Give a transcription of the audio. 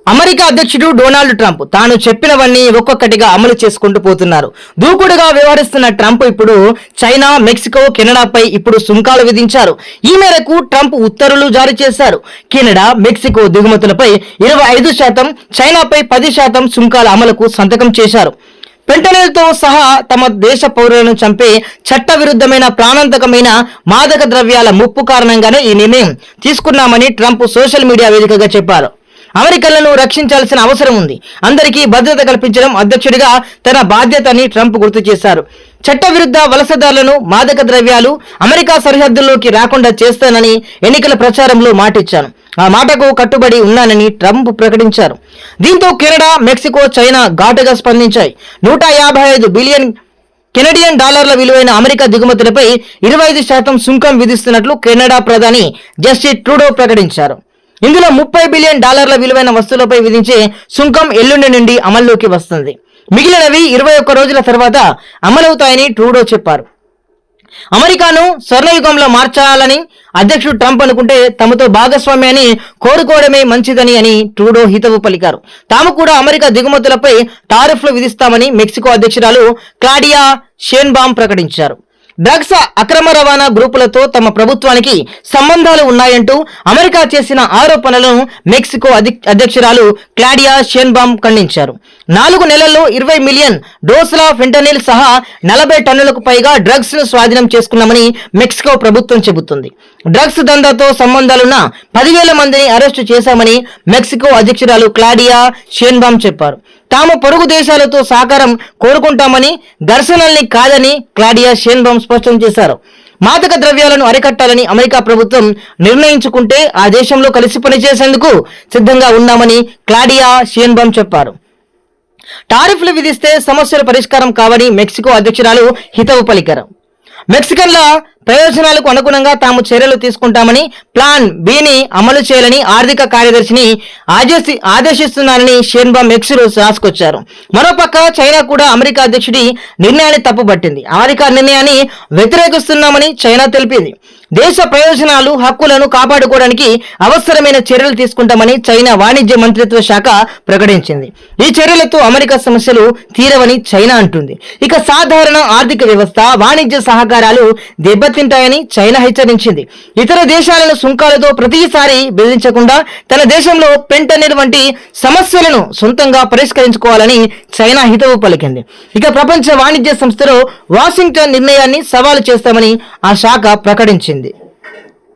America అధ్యక్షుడు Donald Trump తాను చెప్పినవన్నీ ఒక్కొక్కటిగా అమలు చేసుకుంటూ పోతున్నారు. దూకుడుగా వ్యవహరిస్తున్న ట్రంప్ ఇప్పుడు చైనా, మెక్సికో, కెనడాపై ఇప్పుడు సుంకాలు విధించారు. ఈ మేరకు ట్రంప్ ఉత్తర్వులు జారీ చేశారు. కెనడా, మెక్సికో దిగుమతులపై 25%, చైనాపై 10% సుంకాల అమలుకు సంతకం చేశారు. ఫెంటనిల్తో సహా తమ దేశ పౌరులను చంపే చట్టవిరుద్ధమైన ప్రాణాంతకమైన మాదక ద్రవ్యాల ముప్పు కారణంగానే ఈ నిర్ణయం తీసుకున్నామని ట్రంప్ సోషల్ మీడియా వేదికగా చెప్పారు. అమెరికన్లను రక్షించాల్సిన అవసరం ఉంది, అందరికీ భద్రత కల్పించడం అధ్యక్షుడిగా తన బాధ్యత అని ట్రంప్ గుర్తు చేశారు. చట్టవిరుద్ధ వలసదారులను, మాదక ద్రవ్యాలు అమెరికా సరిహద్దుల్లోకి రాకుండా చేస్తానని ఎన్నికల ప్రచారంలో మాటిచ్చాను, ఆ మాటకు కట్టుబడి ఉన్నానని ట్రంప్ ప్రకటించారు. దీంతో కెనడా, మెక్సికో, చైనా ఘాటుగా స్పందించాయి. 155 బిలియన్ కెనడియన్ డాలర్ల విలువైన అమెరికా దిగుమతులపై 25% సుంకం విధిస్తున్నట్లు కెనడా ప్రధాని జస్టిన్ ట్రూడో ప్రకటించారు. ఇందులో 30 బిలియన్ డాలర్ల విలువైన వస్తువులపై విధించే సుంకం ఎల్లుండి నుండి అమల్లోకి వస్తుంది. మిగిలినవి 21 రోజుల తర్వాత అమలవుతాయని ట్రూడో చెప్పారు. అమెరికాను స్వర్ణయుగంలో మార్చాలని అధ్యక్షుడు ట్రంప్ అనుకుంటే తమతో భాగస్వామ్యాన్ని కోరుకోవడమే మంచిదని అని ట్రూడో హితవు పలికారు. తాము కూడా అమెరికా దిగుమతులపై టారిఫ్లు విధిస్తామని మెక్సికో అధ్యక్షురాలు క్లాడియా షేన్బామ్ ప్రకటించారు. డ్రగ్స్ అక్రమ రవాణా గ్రూపులతో తమ ప్రభుత్వానికి సంబంధాలు ఉన్నాయంటూ అమెరికా చేసిన ఆరోపణలను మెక్సికో అధ్యక్షురాలు క్లాడియా షేన్బామ్ ఖండించారు. 4 నెలల్లో 20 మిలియన్ డోసుల ఫెంటనిల్ సహా 40 టన్నులకు పైగా డ్రగ్స్ ను స్వాధీనం చేసుకున్నామని మెక్సికో ప్రభుత్వం చెబుతుంది. డ్రగ్స్ దందాతో సంబంధాలున్న 10,000 మందిని అరెస్టు చేశామని మెక్సికో అధ్యక్షురాలు క్లాడియా షేన్బామ్ చెప్పారు. తాము పొరుగు దేశాలతో సహకారం కోరుకుంటామని, ఘర్షణల్ని కాదని క్లాడియా షేన్బామ్ స్పష్టం చేశారు. మాదక ద్రవ్యాలను అరికట్టాలని అమెరికా ప్రభుత్వం నిర్ణయించుకుంటే ఆ దేశంలో కలిసి పనిచేసేందుకు సిద్ధంగా ఉన్నామని క్లాడియా షేన్బామ్ చెప్పారు. టారిఫ్లు విధిస్తే సమస్యలు పరిష్కారం కావని మెక్సికో అధ్యక్షురాలు హితవు పలికారు. మెక్సికన్ల ప్రయోజనాలకు అనుగుణంగా తాము చర్యలు తీసుకుంటామని, ప్లాన్ బిని అమలు చేయాలని ఆర్థిక కార్యదర్శిని ఆదేశిస్తున్నారని షేన్బామ్ ఎక్స్లో రాసుకొచ్చారు. మరోపక్క చైనా కూడా అమెరికా అధ్యక్షుడి నిర్ణయాన్ని తప్పుపట్టింది. అమెరికా నిర్ణయాన్ని వ్యతిరేకిస్తున్నామని చైనా తెలిపింది. దేశ ప్రయోజనాలు, హక్కులను కాపాడుకోవడానికి అవసరమైన చర్యలు తీసుకుంటామని చైనా వాణిజ్య మంత్రిత్వ శాఖ ప్రకటించింది. ఈ చర్యలతో అమెరికా సమస్యలు తీరవని చైనా అంటుంది. ఇక సాధారణ ఆర్థిక వ్యవస్థ, వాణిజ్య సహకారాలు దెబ్బతింటాయని చైనా హెచ్చరించింది. ఇతర దేశాలను సుంకాలతో ప్రతిసారి బెదిరించకుండా తన దేశంలో ఫెంటనిల్ వంటి సమస్యలను సొంతంగా పరిష్కరించుకోవాలని చైనా హితవు పలికింది. ఇక ప్రపంచ వాణిజ్య సంస్థలో వాషింగ్టన్ నిర్ణయాన్ని సవాలు చేస్తామని ఆ శాఖ ప్రకటించింది.